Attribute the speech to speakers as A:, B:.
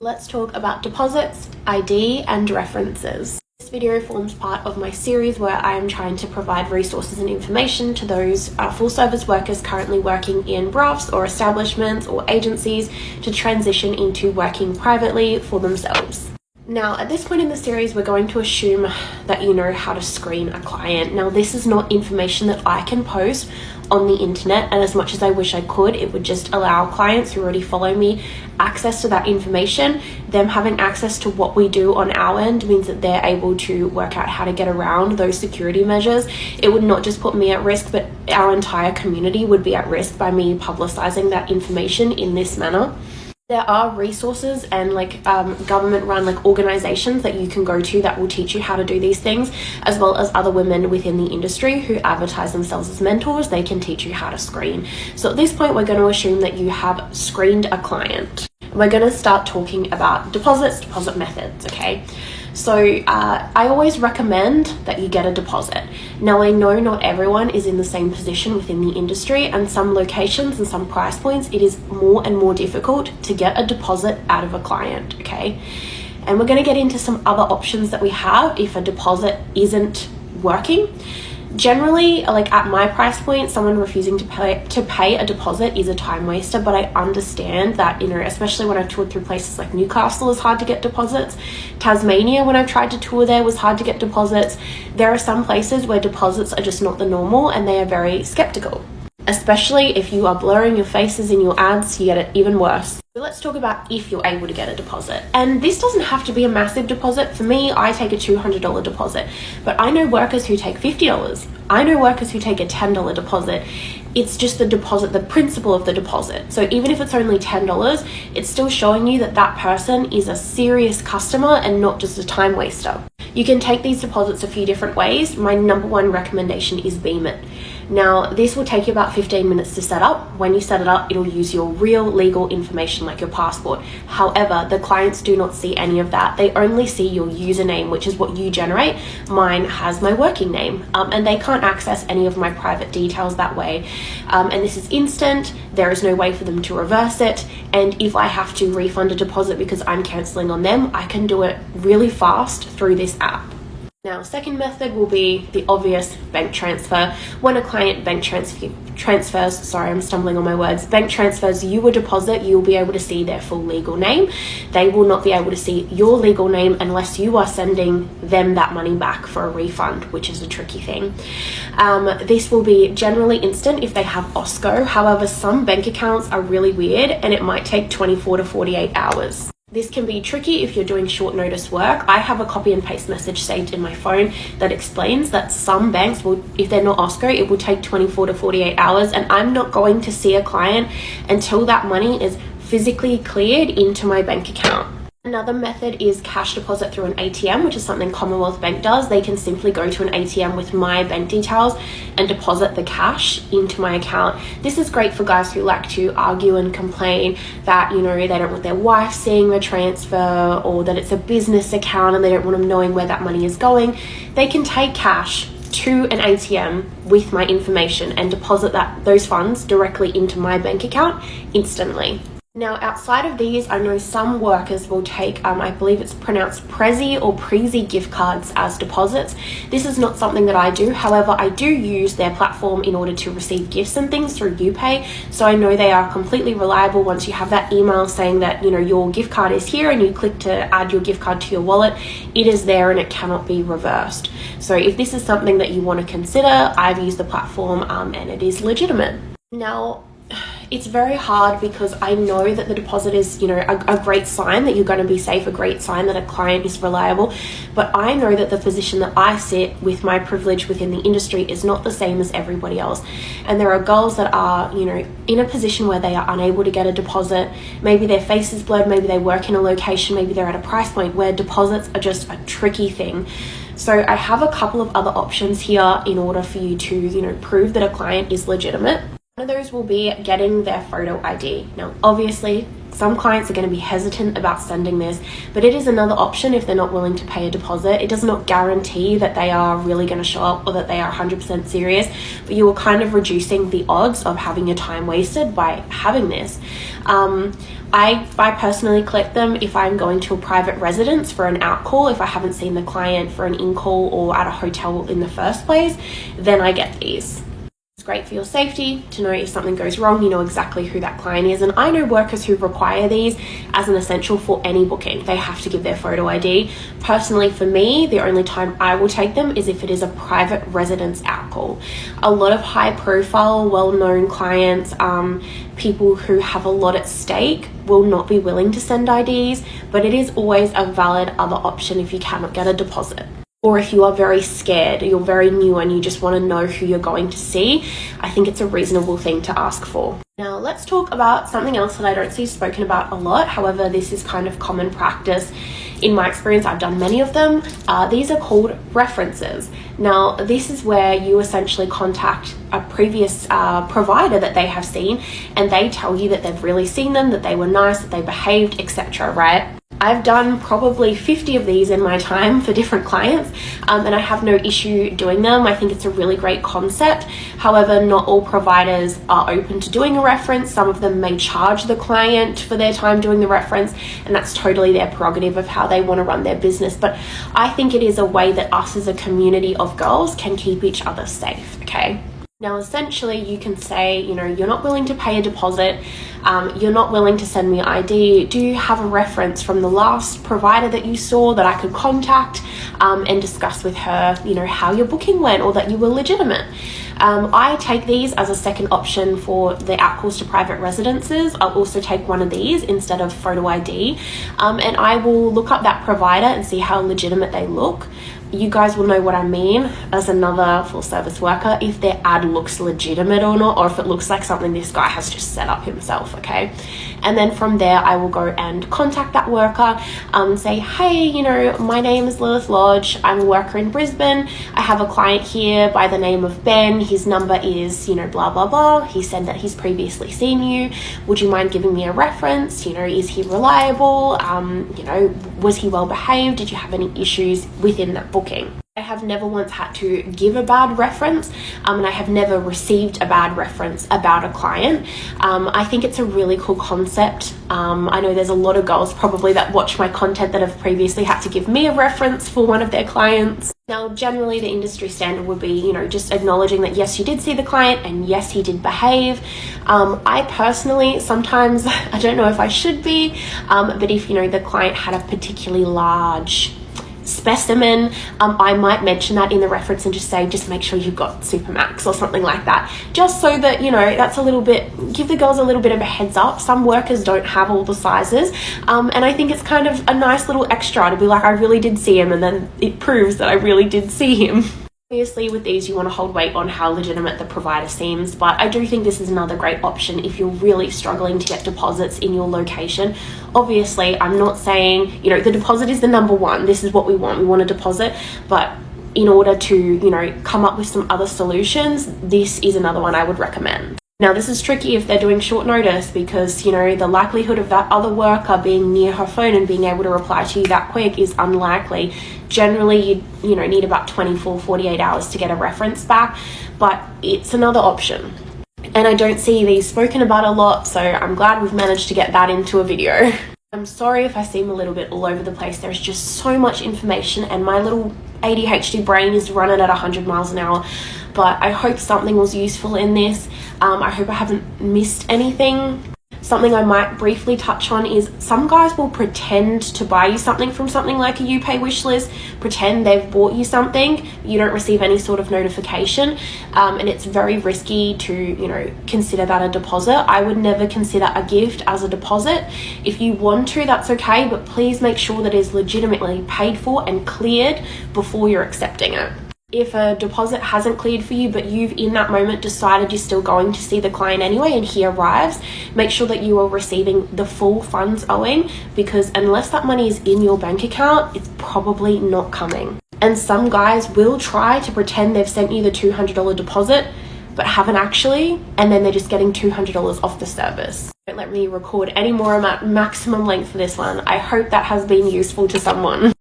A: Let's talk about deposits, ID, and references. This video forms part of my series where I am trying to provide resources and information to those full service workers currently working in BRAFs or establishments or agencies to transition into working privately for themselves. Now, at this point in the series, we're going to assume that you know how to screen a client. Now, this is not information that I can post on the internet, and as much as I wish I could, it would just allow clients who already follow me access to that information. Them having access to what we do on our end means that they're able to work out how to get around those security measures. It would not just put me at risk, but our entire community would be at risk by me publicizing that information in this manner. There are resources and government run organizations that you can go to that will teach you how to do these things, as well as other women within the industry who advertise themselves as mentors. They can teach you how to screen. So at this point, we're going to assume that you have screened a client. We're going to start talking about deposit methods, okay? So I always recommend that you get a deposit. Now, I know not everyone is in the same position within the industry, and some locations and some price points, it is more and more difficult to get a deposit out of a client, okay? And we're going to get into some other options that we have if a deposit isn't working. Generally, at my price point, someone refusing to pay a deposit is a time waster, but I understand that, especially when I've toured through places like Newcastle, it's hard to get deposits. Tasmania, when I've tried to tour there, was hard to get deposits. There are some places where deposits are just not the normal and they are very skeptical. Especially if you are blurring your faces in your ads, you get it even worse. So let's talk about if you're able to get a deposit. And this doesn't have to be a massive deposit. For me, I take a $200 deposit, but I know workers who take $50. I know workers who take a $10 deposit. It's just the deposit, the principle of the deposit. So even if it's only $10, it's still showing you that that person is a serious customer and not just a time waster. You can take these deposits a few different ways. My number one recommendation is Beam It. Now, this will take you about 15 minutes to set up. When you set it up, it'll use your real legal information like your passport. However, the clients do not see any of that. They only see your username, which is what you generate. Mine has my working name, and they can't access any of my private details that way. And this is instant. There is no way for them to reverse it. And if I have to refund a deposit because I'm cancelling on them, I can do it really fast through this app. Now, second method will be the obvious bank transfer. When a client bank transfers you a deposit, you'll be able to see their full legal name. They will not be able to see your legal name unless you are sending them that money back for a refund, which is a tricky thing. This will be generally instant if they have OSCO. However, some bank accounts are really weird and it might take 24 to 48 hours. This can be tricky if you're doing short notice work. I have a copy and paste message saved in my phone that explains that some banks will, if they're not OSCO, it will take 24 to 48 hours, and I'm not going to see a client until that money is physically cleared into my bank account. Another method is cash deposit through an ATM, which is something Commonwealth Bank does. They can simply go to an ATM with my bank details and deposit the cash into my account. This is great for guys who like to argue and complain that, they don't want their wife seeing the transfer, or that it's a business account and they don't want them knowing where that money is going. They can take cash to an ATM with my information and deposit those funds directly into my bank account instantly. Now, outside of these, I know some workers will take, I believe it's pronounced Prezi or Prezi gift cards as deposits. This is not something that I do. However, I do use their platform in order to receive gifts and things through UPay. So I know they are completely reliable. Once you have that email saying that, your gift card is here and you click to add your gift card to your wallet, it is there and it cannot be reversed. So if this is something that you want to consider, I've used the platform and it is legitimate. Now, it's very hard because I know that the deposit is, a great sign that you're going to be safe, a great sign that a client is reliable. But I know that the position that I sit with my privilege within the industry is not the same as everybody else. And there are girls that are, in a position where they are unable to get a deposit. Maybe their face is blurred, maybe they work in a location, maybe they're at a price point where deposits are just a tricky thing. So I have a couple of other options here in order for you to, prove that a client is legitimate. One of those will be getting their photo ID. Now, obviously, Some clients are going to be hesitant about sending this, but it is another option if they're not willing to pay a deposit. It does not guarantee that they are really going to show up or that they are 100% serious, but you are kind of reducing the odds of having your time wasted by having this. I personally collect them if I'm going to a private residence for an out call. If I haven't seen the client for an in call or at a hotel in the first place, then I get these. It's great for your safety to know if something goes wrong, you know exactly who that client is. And I know workers who require these as an essential for any booking. They have to give their photo ID. Personally, for me, the only time I will take them is if it is a private residence out call. A lot of high profile, well-known clients, people who have a lot at stake will not be willing to send IDs, but it is always a valid other option if you cannot get a deposit. Or if you are very scared, you're very new and you just want to know who you're going to see, I think it's a reasonable thing to ask for. Now let's talk about something else that I don't see spoken about a lot. However, this is kind of common practice. In my experience, I've done many of them. These are called references. Now, this is where you essentially contact a previous provider that they have seen, and they tell you that they've really seen them, that they were nice, that they behaved, etc., right? I've done probably 50 of these in my time for different clients, and I have no issue doing them. I think it's a really great concept. However, not all providers are open to doing a reference. Some of them may charge the client for their time doing the reference, and that's totally their prerogative of how they want to run their business. But I think it is a way that us as a community of girls can keep each other safe, okay? Now, essentially, you can say, you know, you're not willing to pay a deposit, you're not willing to send me ID. Do you have a reference from the last provider that you saw that I could contact and discuss with her, you know, how your booking went or that you were legitimate? I take these as a second option for the out calls to private residences. I'll also take one of these instead of photo ID, and I will look up that provider and see how legitimate they look. You guys will know what I mean as another full service worker, if their ad looks legitimate or not, or if it looks like something this guy has just set up himself, okay? And then from there, I will go and contact that worker, say, hey, you know, my name is Lilith Lodge. I'm a worker in Brisbane. I have a client here by the name of Ben. His number is, you know, blah, blah, blah. He said that he's previously seen you. Would you mind giving me a reference? You know, is he reliable? You know, was he well behaved? Did you have any issues within that booking? I have never once had to give a bad reference, and I have never received a bad reference about a client. I think it's a really cool concept. I know there's a lot of girls probably that watch my content that have previously had to give me a reference for one of their clients. Now, generally the industry standard would be, you know, just acknowledging that yes, you did see the client and yes, he did behave. I personally, sometimes, I don't know if I should be, but if, you know, the client had a particularly large specimen, I might mention that in the reference and just say, just make sure you've got Supermax or something like that, just so that, you know, that's a little bit, give the girls a little bit of a heads up. Some workers don't have all the sizes, and I think it's kind of a nice little extra to be like, I really did see him, and then it proves that I really did see him. Obviously, with these, you want to hold weight on how legitimate the provider seems, but I do think this is another great option if you're really struggling to get deposits in your location. Obviously, I'm not saying, you know, the deposit is the number one. This is what we want. We want a deposit, but in order to, you know, come up with some other solutions, this is another one I would recommend. Now, this is tricky if they're doing short notice because, you know, the likelihood of that other worker being near her phone and being able to reply to you that quick is unlikely. Generally, you know, need about 24, 48 hours to get a reference back, but it's another option. And I don't see these spoken about a lot, so I'm glad we've managed to get that into a video. I'm sorry if I seem a little bit all over the place. There's just so much information and my little ADHD brain is running at 100 miles an hour, but I hope something was useful in this. I hope I haven't missed anything. Something I might briefly touch on is some guys will pretend to buy you something from something like a YouPay wish list, pretend they've bought you something, you don't receive any sort of notification, and it's very risky to, you know, consider that a deposit. I would never consider a gift as a deposit. If you want to, that's okay, but please make sure that it is legitimately paid for and cleared before you're accepting it. If a deposit hasn't cleared for you, but you've in that moment decided you're still going to see the client anyway and he arrives, make sure that you are receiving the full funds owing, because unless that money is in your bank account, it's probably not coming. And some guys will try to pretend they've sent you the $200 deposit, but haven't actually, and then they're just getting $200 off the service. Don't let me record any more maximum length for this one. I hope that has been useful to someone.